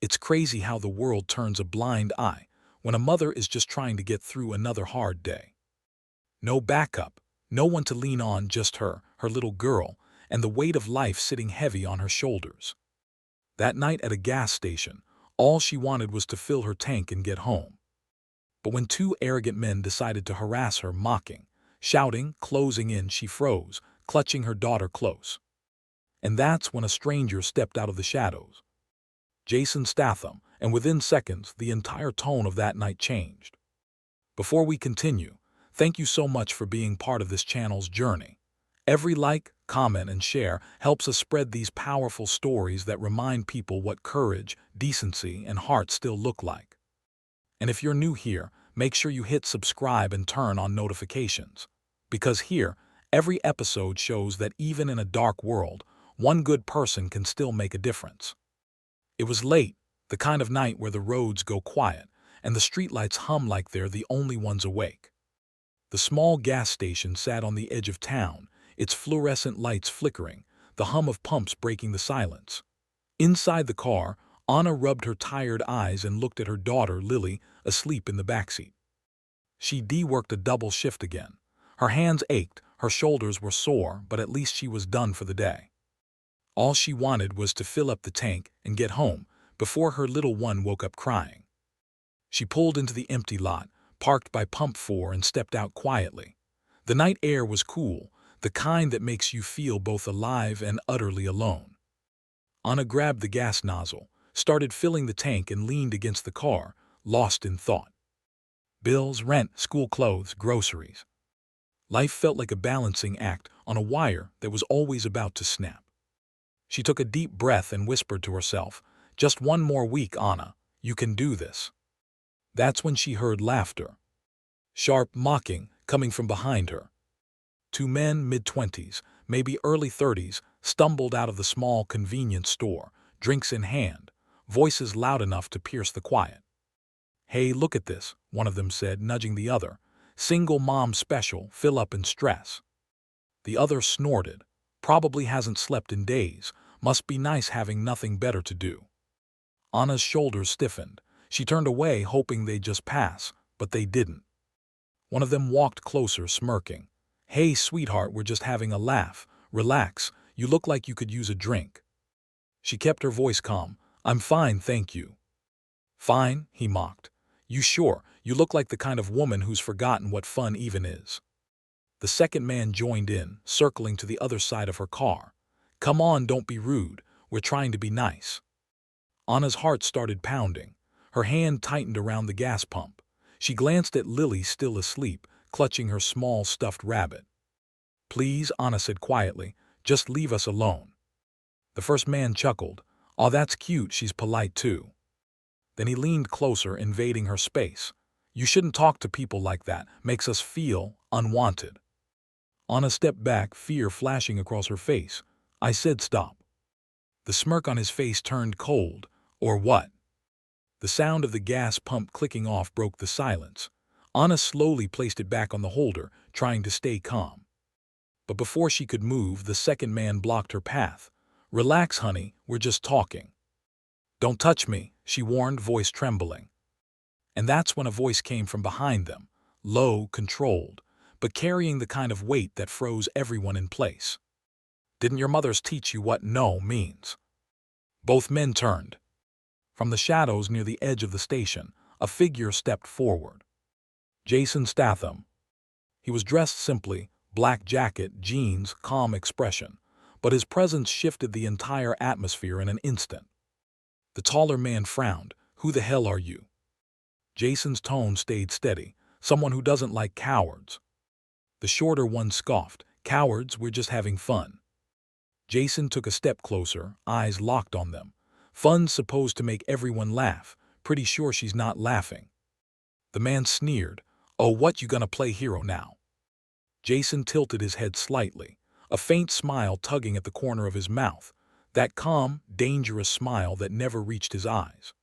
It's crazy how the world turns a blind eye when a mother is just trying to get through another hard day. No backup, no one to lean on, just her little girl, and the weight of life sitting heavy on her shoulders. That night at a gas station, all she wanted was to fill her tank and get home. But when two arrogant men decided to harass her, mocking, shouting, closing in, she froze, clutching her daughter close. And that's when a stranger stepped out of the shadows. Jasonstatham, and within seconds, the entire tone of that night changed. Before we continue, thank you so much for being part of this channel's journey. Every like, comment, and share helps us spread these powerful stories that remind people what courage, decency, and heart still look like. And if you're new here, make sure you hit subscribe and turn on notifications. Because here, every episode shows that even in a dark world, one good person can still make a difference. It was late, the kind of night where the roads go quiet and the streetlights hum like they're the only ones awake. The small gas station sat on the edge of town, its fluorescent lights flickering, the hum of pumps breaking the silence. Inside the car, Anna rubbed her tired eyes and looked at her daughter, Lily, asleep in the backseat. She worked a double shift again. Her hands ached, her shoulders were sore, but at least she was done for the day. All she wanted was to fill up the tank and get home before her little one woke up crying. She pulled into the empty lot, parked by Pump 4, and stepped out quietly. The night air was cool, the kind that makes you feel both alive and utterly alone. Anna grabbed the gas nozzle, started filling the tank, and leaned against the car, lost in thought. Bills, rent, school clothes, groceries. Life felt like a balancing act on a wire that was always about to snap. She took a deep breath and whispered to herself, "Just one more week, Anna. You can do this." That's when she heard laughter. Sharp, mocking, coming from behind her. Two men, mid-20s, maybe early 30s, stumbled out of the small convenience store, drinks in hand, voices loud enough to pierce the quiet. "Hey, look at this," one of them said, nudging the other. "Single mom special, fill up and stress." The other snorted. "Probably hasn't slept in days. Must be nice having nothing better to do." Anna's shoulders stiffened. She turned away, hoping they'd just pass, but they didn't. One of them walked closer, smirking. "Hey, sweetheart, we're just having a laugh. Relax, you look like you could use a drink." She kept her voice calm. "I'm fine, thank you." "Fine?" he mocked. "You sure? You look like the kind of woman who's forgotten what fun even is." The second man joined in, circling to the other side of her car. "Come on, don't be rude. We're trying to be nice." Anna's heart started pounding. Her hand tightened around the gas pump. She glanced at Lily, still asleep, clutching her small stuffed rabbit. "Please," Anna said quietly, "just leave us alone." The first man chuckled. "Aw, that's cute, she's polite too." Then he leaned closer, invading her space. "You shouldn't talk to people like that. Makes us feel unwanted." Anna stepped back, fear flashing across her face. "I said stop." The smirk on his face turned cold. "Or what?" The sound of the gas pump clicking off broke the silence. Anna slowly placed it back on the holder, trying to stay calm. But before she could move, the second man blocked her path. "Relax, honey, we're just talking." "Don't touch me," she warned, voice trembling. And that's when a voice came from behind them, low, controlled, but carrying the kind of weight that froze everyone in place. "Didn't your mothers teach you what no means?" Both men turned. From the shadows near the edge of the station, a figure stepped forward. Jasonstatham. He was dressed simply, black jacket, jeans, calm expression, but his presence shifted the entire atmosphere in an instant. The taller man frowned. "Who the hell are you?" Jason's tone stayed steady. "Someone who doesn't like cowards." The shorter one scoffed. "Cowards, we're just having fun." Jason took a step closer, eyes locked on them. "Fun's supposed to make everyone laugh. Pretty sure she's not laughing." The man sneered. "Oh, what, you gonna play hero now?" Jason tilted his head slightly, a faint smile tugging at the corner of his mouth, that calm, dangerous smile that never reached his eyes.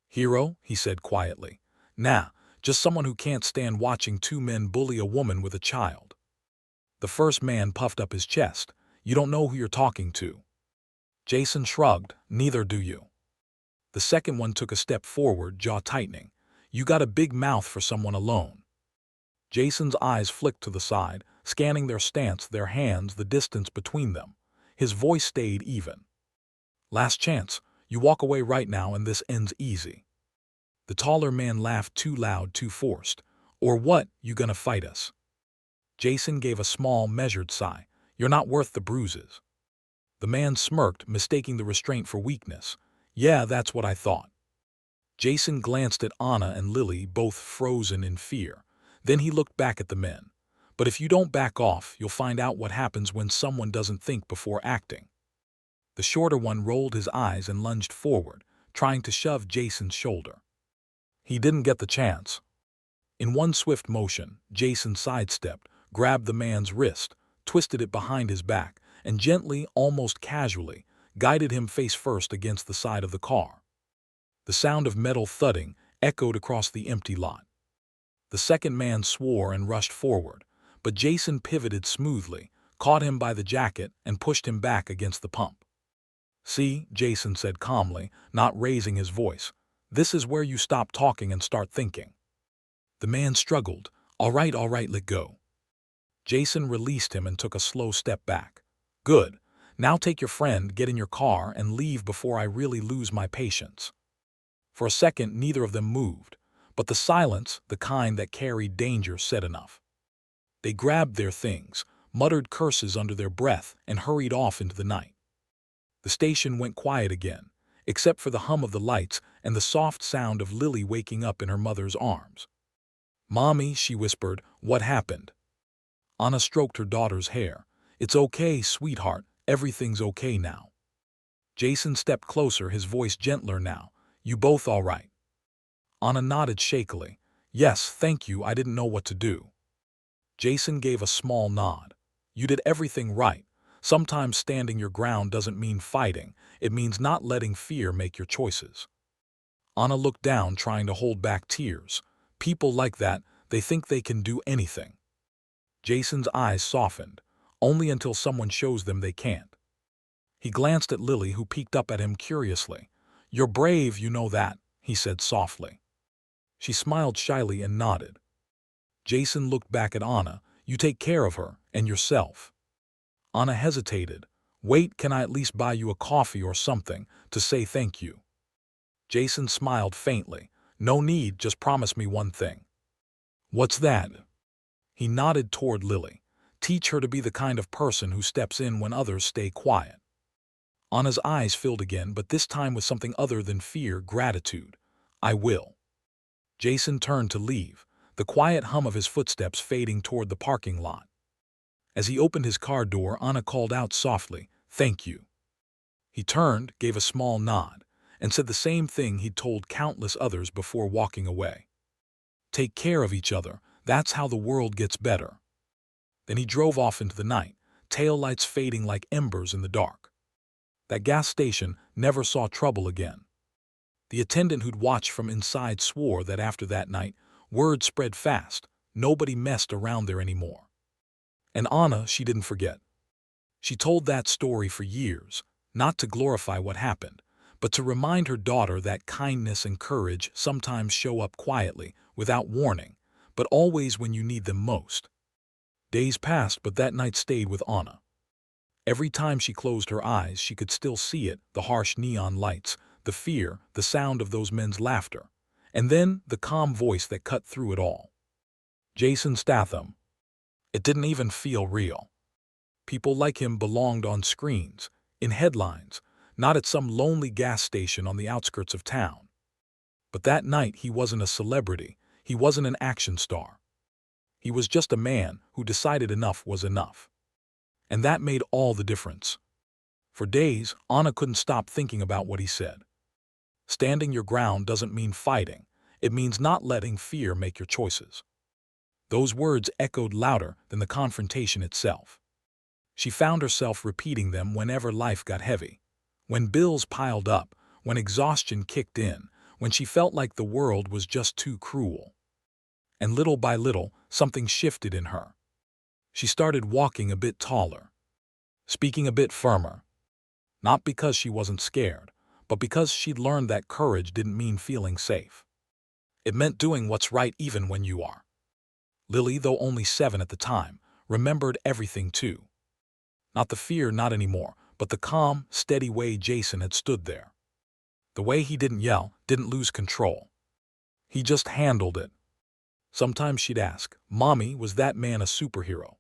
"Hero?" he said quietly. "Nah, just someone who can't stand watching two men bully a woman with a child." The first man puffed up his chest. "You don't know who you're talking to." Jason shrugged. "Neither do you." The second one took a step forward, jaw tightening. You got a big mouth for someone alone. Jason's eyes flicked to the side, scanning their stance, their hands, the distance between them. His voice stayed even. Last chance. You walk away right now and this ends easy. The taller man laughed, too loud, too forced. Or what, you gonna fight us? Jason gave a small, measured sigh. You're not worth the bruises. The man smirked, mistaking the restraint for weakness. Yeah, that's what I thought. Jason glanced at Anna and Lily, both frozen in fear. Then he looked back at the men. But if you don't back off, you'll find out what happens when someone doesn't think before acting. The shorter one rolled his eyes and lunged forward, trying to shove Jason's shoulder. He didn't get the chance. In one swift motion, Jason sidestepped, grabbed the man's wrist, twisted it behind his back, and gently, almost casually, guided him face first against the side of the car. The sound of metal thudding echoed across the empty lot. The second man swore and rushed forward, but Jason pivoted smoothly, caught him by the jacket, and pushed him back against the pump. See, Jason said calmly, not raising his voice, this is where you stop talking and start thinking. The man struggled. All right, let go. Jason released him and took a slow step back. Good. Now take your friend, get in your car, and leave before I really lose my patience. For a second, neither of them moved, but the silence, the kind that carried danger, said enough. They grabbed their things, muttered curses under their breath, and hurried off into the night. The station went quiet again, except for the hum of the lights and the soft sound of Lily waking up in her mother's arms. Mommy, she whispered, what happened? Anna stroked her daughter's hair. It's okay, sweetheart, everything's okay now. Jason stepped closer, his voice gentler now. You both all right? Anna nodded shakily. Yes, thank you, I didn't know what to do. Jason gave a small nod. You did everything right. Sometimes standing your ground doesn't mean fighting, it means not letting fear make your choices. Anna looked down, trying to hold back tears. People like that, they think they can do anything. Jason's eyes softened, only until someone shows them they can't. He glanced at Lily, who peeked up at him curiously. You're brave, you know that, he said softly. She smiled shyly and nodded. Jason looked back at Anna. You take care of her and yourself. Anna hesitated. Wait, can I at least buy you a coffee or something to say thank you? Jason smiled faintly. No need, just promise me one thing. What's that? He nodded toward Lily. Teach her to be the kind of person who steps in when others stay quiet. Anna's eyes filled again, but this time with something other than fear, gratitude. I will. Jason turned to leave, the quiet hum of his footsteps fading toward the parking lot. As he opened his car door, Anna called out softly, thank you. He turned, gave a small nod, and said the same thing he'd told countless others before walking away. Take care of each other, that's how the world gets better. Then he drove off into the night, taillights fading like embers in the dark. That gas station never saw trouble again. The attendant who'd watched from inside swore that after that night, word spread fast, nobody messed around there anymore. And Anna, she didn't forget. She told that story for years, not to glorify what happened, but to remind her daughter that kindness and courage sometimes show up quietly, without warning, but always when you need them most. Days passed, but that night stayed with Anna. Every time she closed her eyes, she could still see it, the harsh neon lights, the fear, the sound of those men's laughter, and then the calm voice that cut through it all. Jasonstatham. It didn't even feel real. People like him belonged on screens, in headlines, not at some lonely gas station on the outskirts of town. But that night he wasn't a celebrity, he wasn't an action star. He was just a man who decided enough was enough. And that made all the difference. For days, Anna couldn't stop thinking about what he said. Standing your ground doesn't mean fighting, it means not letting fear make your choices. Those words echoed louder than the confrontation itself. She found herself repeating them whenever life got heavy. When bills piled up, when exhaustion kicked in, when she felt like the world was just too cruel. And little by little, something shifted in her. She started walking a bit taller, speaking a bit firmer. Not because she wasn't scared, but because she'd learned that courage didn't mean feeling safe. It meant doing what's right even when you are. Lily, though only 7 at the time, remembered everything too. Not the fear, not anymore, but the calm, steady way Jason had stood there. The way he didn't yell, didn't lose control. He just handled it. Sometimes she'd ask, "Mommy, was that man a superhero?"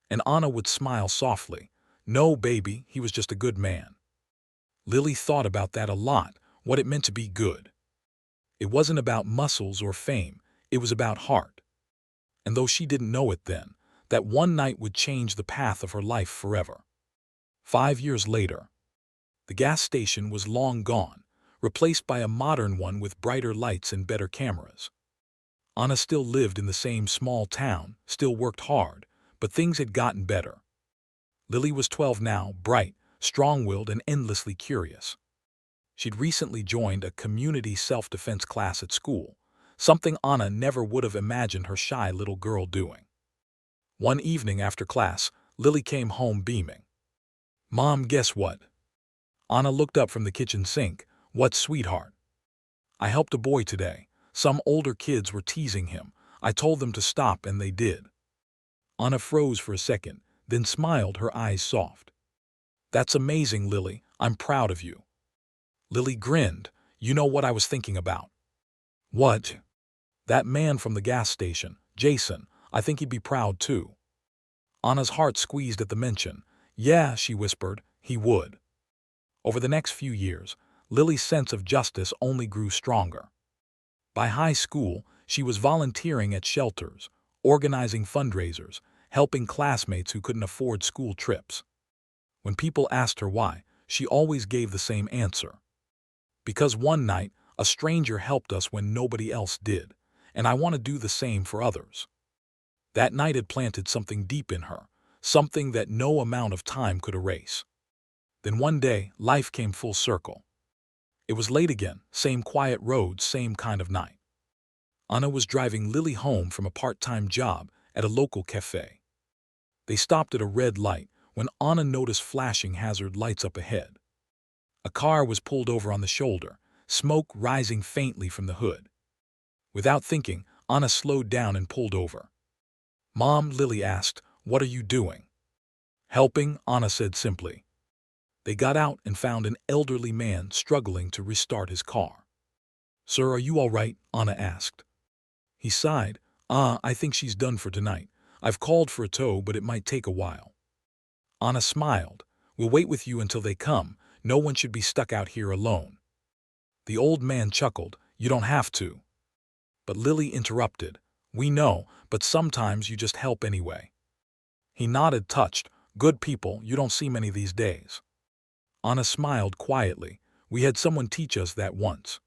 And Anna would smile softly. "No, baby, he was just a good man." Lily thought about that a lot, what it meant to be good. It wasn't about muscles or fame, it was about heart. And though she didn't know it then, that one night would change the path of her life forever. 5 years later, the gas station was long gone, replaced by a modern one with brighter lights and better cameras. Anna still lived in the same small town, still worked hard, but things had gotten better. Lily was 12 now, bright, strong-willed, and endlessly curious. She'd recently joined a community self-defense class at school, something Anna never would have imagined her shy little girl doing. One evening after class, Lily came home beaming. "Mom, guess what?" Anna looked up from the kitchen sink. "What, sweetheart?" "I helped a boy today. Some older kids were teasing him. I told them to stop and they did." Anna froze for a second, then smiled, her eyes soft. "That's amazing, Lily. I'm proud of you." Lily grinned. "You know what I was thinking about?" "What?" "That man from the gas station, Jason. I think he'd be proud too." Anna's heart squeezed at the mention. "Yeah," she whispered, "he would." Over the next few years, Lily's sense of justice only grew stronger. By high school, she was volunteering at shelters, organizing fundraisers, helping classmates who couldn't afford school trips. When people asked her why, she always gave the same answer. "Because one night, a stranger helped us when nobody else did, and I want to do the same for others." That night had planted something deep in her, something that no amount of time could erase. Then one day, life came full circle. It was late again, same quiet road, same kind of night. Anna was driving Lily home from a part-time job at a local cafe. They stopped at a red light when Anna noticed flashing hazard lights up ahead. A car was pulled over on the shoulder, smoke rising faintly from the hood. Without thinking, Anna slowed down and pulled over. "Mom," Lily asked, "what are you doing?" "Helping," Anna said simply. They got out and found an elderly man struggling to restart his car. "Sir, are you all right?" Anna asked. He sighed. I think she's done for tonight. I've called for a tow, but it might take a while." Anna smiled. "We'll wait with you until they come. No one should be stuck out here alone." The old man chuckled. "You don't have to." But Lily interrupted. "We know, but sometimes you just help anyway." He nodded, touched. "Good people, you don't see many these days." Anna smiled quietly. "We had someone teach us that once."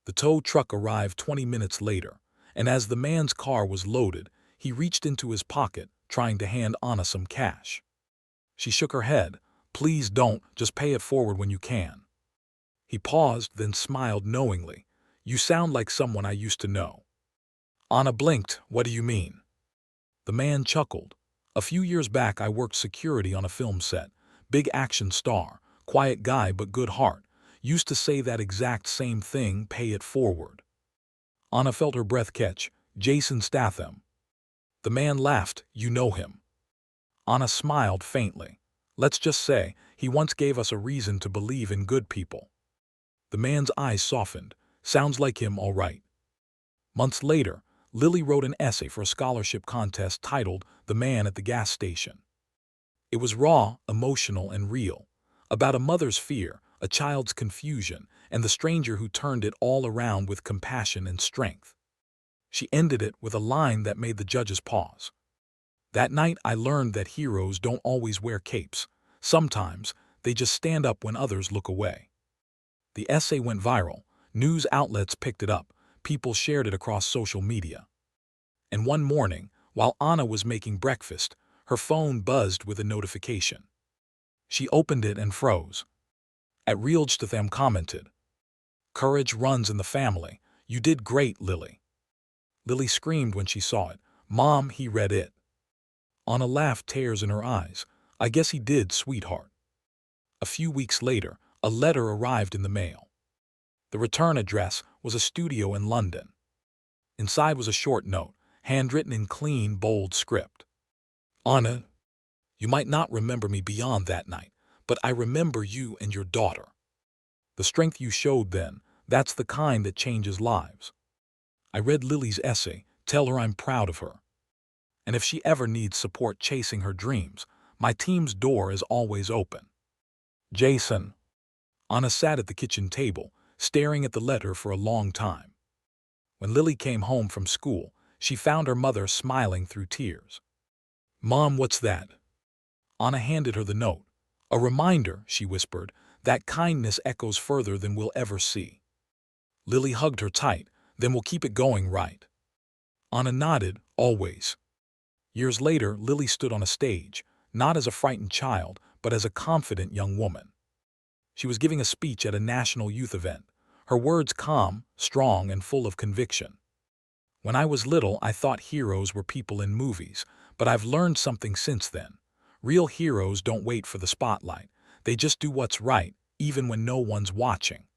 The tow truck arrived 20 minutes later, and as the man's car was loaded, he reached into his pocket, trying to hand Anna some cash. She shook her head. "Please don't, just pay it forward when you can." He paused, then smiled knowingly. "You sound like someone I used to know." Anna blinked. "What do you mean?" The man chuckled. "A few years back I worked security on a film set. Big action star, quiet guy but good heart. Used to say that exact same thing, pay it forward." Anna felt her breath catch. "Jasonstatham." The man laughed. "You know him." Anna smiled faintly. "Let's just say, he once gave us a reason to believe in good people." The man's eyes softened. "Sounds like him, all right." Months later, Lily wrote an essay for a scholarship contest titled "The Man at the Gas Station." It was raw, emotional, and real, about a mother's fear, a child's confusion, and the stranger who turned it all around with compassion and strength. She ended it with a line that made the judges pause. "That night I learned that heroes don't always wear capes. Sometimes, they just stand up when others look away." The essay went viral. News outlets picked it up. People shared it across social media. And one morning, while Anna was making breakfast, her phone buzzed with a notification. She opened it and froze. At Real Statham commented, "Courage runs in the family. You did great, Lily." Lily screamed when she saw it. "Mom, he read it." Anna laughed, tears in her eyes. "I guess he did, sweetheart." A few weeks later, A letter arrived in the mail. The return address was a studio in London. Inside was a short note, handwritten in clean, bold script. "Anna, you might not remember me beyond that night, but I remember you and your daughter. The strength you showed then, that's the kind that changes lives. I read Lily's essay. Tell her I'm proud of her. And if she ever needs support chasing her dreams, my team's door is always open. Jason." Anna sat at the kitchen table, staring at the letter for a long time. When Lily came home from school, she found her mother smiling through tears. "Mom, what's that?" Anna handed her the note. "A reminder," she whispered, "that kindness echoes further than we'll ever see." Lily hugged her tight. "Then we'll keep it going, right?" Anna nodded. "Always." Years later, Lily stood on a stage, not as a frightened child, but as a confident young woman. She was giving a speech at a national youth event, her words calm, strong, and full of conviction. "When I was little, I thought heroes were people in movies, but I've learned something since then. Real heroes don't wait for the spotlight. They just do what's right, even when no one's watching."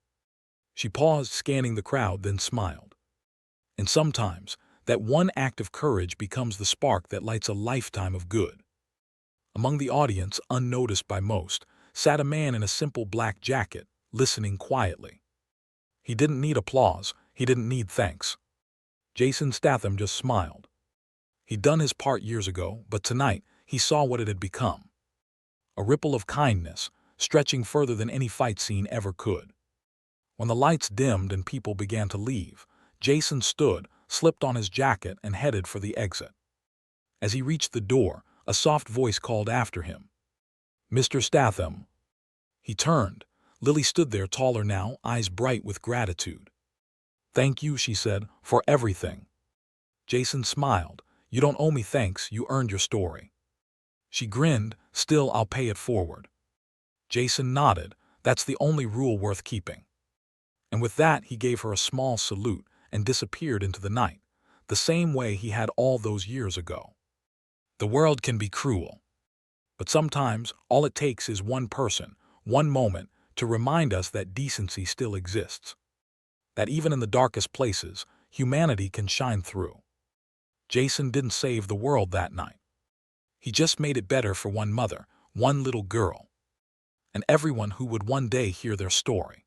She paused, scanning the crowd, then smiled. And sometimes, that one act of courage becomes the spark that lights a lifetime of good. Among the audience, unnoticed by most, sat a man in a simple black jacket, listening quietly. He didn't need applause. He didn't need thanks. Jasonstatham just smiled. He'd done his part years ago, but tonight he saw what it had become. A ripple of kindness, stretching further than any fight scene ever could. When the lights dimmed and people began to leave, Jason stood, slipped on his jacket, and headed for the exit. As he reached the door, a soft voice called after him. "Mr. Statham." He turned. Lily stood there, taller now, eyes bright with gratitude. "Thank you," she said, "for everything." Jason smiled. "You don't owe me thanks, you earned your story." She grinned. "Still, I'll pay it forward." Jason nodded. "That's the only rule worth keeping." And with that, he gave her a small salute and disappeared into the night, the same way he had all those years ago. The world can be cruel, but sometimes all it takes is one person, one moment, to remind us that decency still exists. That even in the darkest places, humanity can shine through. Jason didn't save the world that night. He just made it better for one mother, one little girl, and everyone who would one day hear their story.